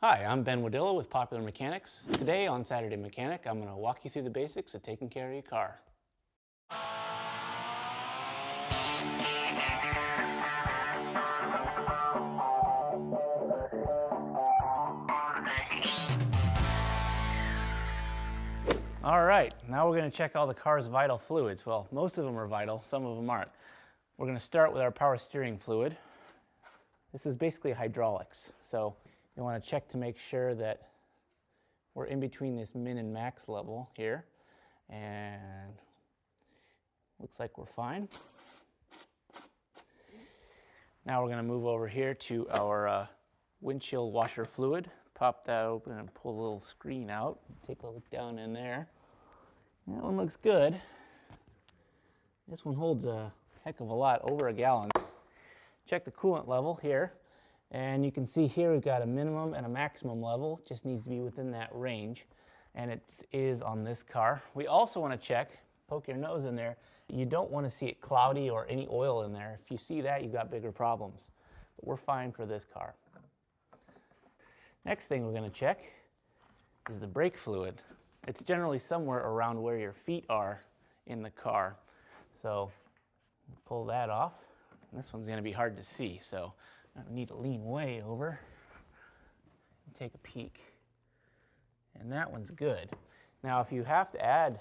Hi, I'm Ben Wadilla with Popular Mechanics. Today on Saturday Mechanic, I'm going to walk you through the basics of taking care of your car. All right, now we're going to check all the car's vital fluids. Well, most of them are vital, some of them aren't. We're going to start with our power steering fluid. This is basically hydraulics, so you want to check to make sure that we're in between this min and max level here, and looks like we're fine. Now we're going to move over here to our windshield washer fluid. Pop that open and pull a little screen out. Take a look down in there. That one looks good. This one holds a heck of a lot, over a gallon. Check the coolant level here, and you can see here we've got a minimum and a maximum level. Just needs to be within that range, and it is on this car. We also want to check, poke your nose in there, you don't want to see it cloudy or any oil in there. If you see that, you've got bigger problems. But we're fine for this car. Next thing we're going to check is the brake fluid. It's generally somewhere around where your feet are in the car. So pull that off. This one's going to be hard to see, so I need to lean way over and take a peek. And that one's good. Now, if you have to add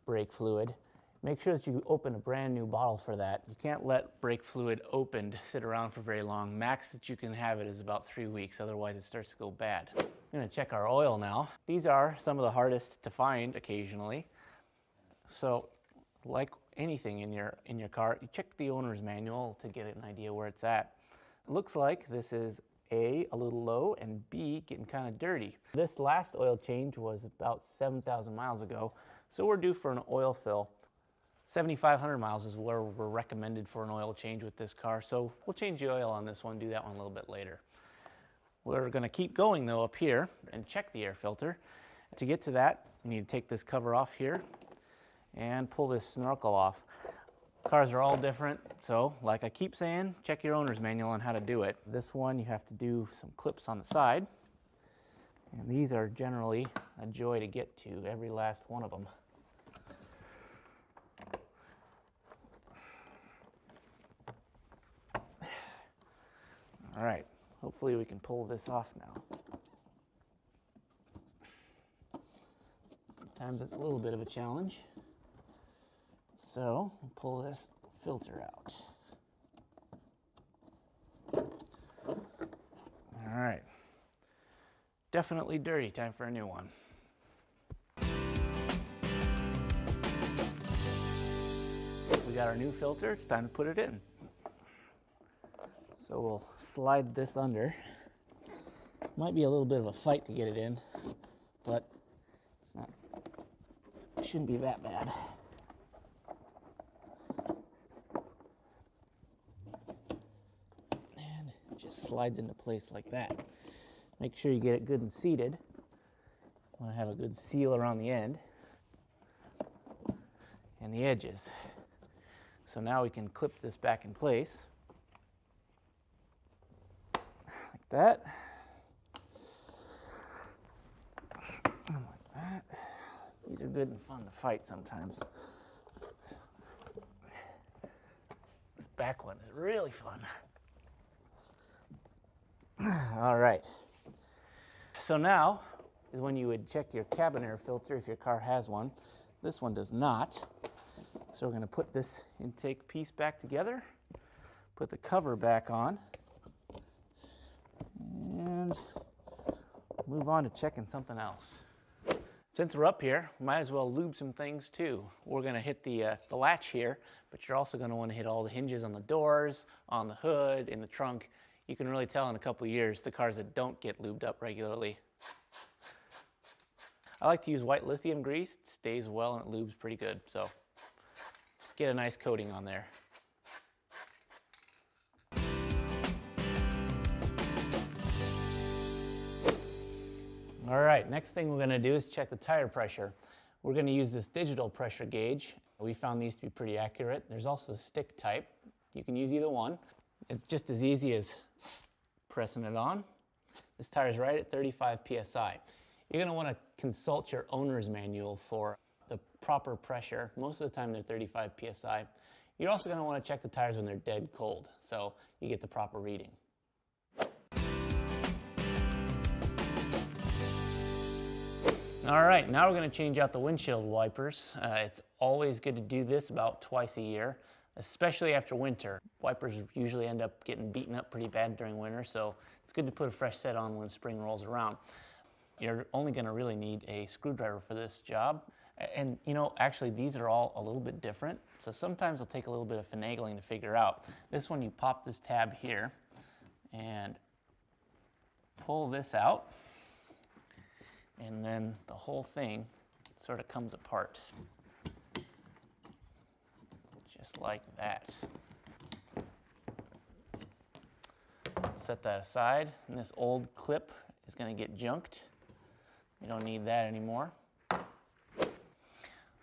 brake fluid, make sure that you open a brand new bottle for that. You can't let brake fluid opened sit around for very long. Max that you can have it is about 3 weeks, otherwise it starts to go bad. I'm going to check our oil now. These are some of the hardest to find occasionally. So, like anything in your car, you check the owner's manual to get an idea where it's at. It looks like this is A, a little low, and B, getting kind of dirty. This last oil change was about 7,000 miles ago, so we're due for an oil fill. 7,500 miles is where we're recommended for an oil change with this car, so we'll change the oil on this one, do that one a little bit later. We're going to keep going though up here and check the air filter. To get to that, you need to take this cover off here and pull this snorkel off. Cars are all different, so like I keep saying, check your owner's manual on how to do it. This one you have to do some clips on the side, and these are generally a joy to get to, every last one of them. All right, hopefully we can pull this off now. Sometimes it's a little bit of a challenge. So, we'll pull this filter out. All right. Definitely dirty, time for a new one. We got our new filter, it's time to put it in. So we'll slide this under. Might be a little bit of a fight to get it in, but it shouldn't be that bad. And it just slides into place like that. Make sure you get it good and seated. You want to have a good seal around the end and the edges. So now we can clip this back in place. That. And like that. These are good and fun to fight sometimes. This back one is really fun. All right. So now is when you would check your cabin air filter if your car has one. This one does not. So we're going to put this intake piece back together, put the cover back on, and move on to checking something else. Since we're up here, might as well lube some things too. We're going to hit the latch here, but you're also going to want to hit all the hinges on the doors, on the hood, in the trunk. You can really tell in a couple years the cars that don't get lubed up regularly. I like to use white lithium grease. It stays well and it lubes pretty good, so just get a nice coating on there. All right, next thing we're going to do is check the tire pressure. We're going to use this digital pressure gauge. We found these to be pretty accurate. There's also a stick type. You can use either one. It's just as easy as pressing it on. This tire is right at 35 psi. You're going to want to consult your owner's manual for the proper pressure. Most of the time they're 35 psi. You're also going to want to check the tires when they're dead cold, so you get the proper reading. All right, now we're going to change out the windshield wipers. It's always good to do this about twice a year, especially after winter. Wipers usually end up getting beaten up pretty bad during winter, so it's good to put a fresh set on when spring rolls around. You're only going to really need a screwdriver for this job. And you know, actually these are all a little bit different, so sometimes it'll take a little bit of finagling to figure out. This one, you pop this tab here and pull this out, and then the whole thing sort of comes apart. Just like that. Set that aside, and this old clip is going to get junked. We don't need that anymore.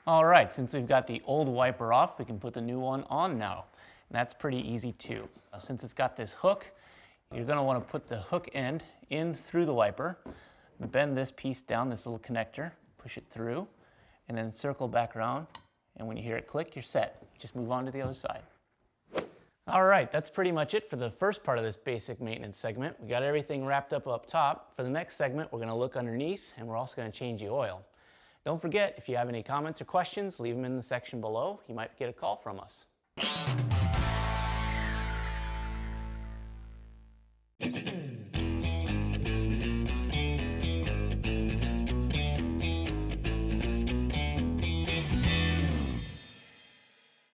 All right, since we've got the old wiper off, we can put the new one on now. And that's pretty easy too. Since it's got this hook, you're going to want to put the hook end in through the wiper, bend this piece down, this little connector, push it through, and then circle back around. And when you hear it click, you're set. Just move on to the other side. All right, that's pretty much it for the first part of this basic maintenance segment. We got everything wrapped up top. For the next segment, we're going to look underneath, and we're also going to change the oil. Don't forget, if you have any comments or questions, leave them in the section below. You might get a call from us.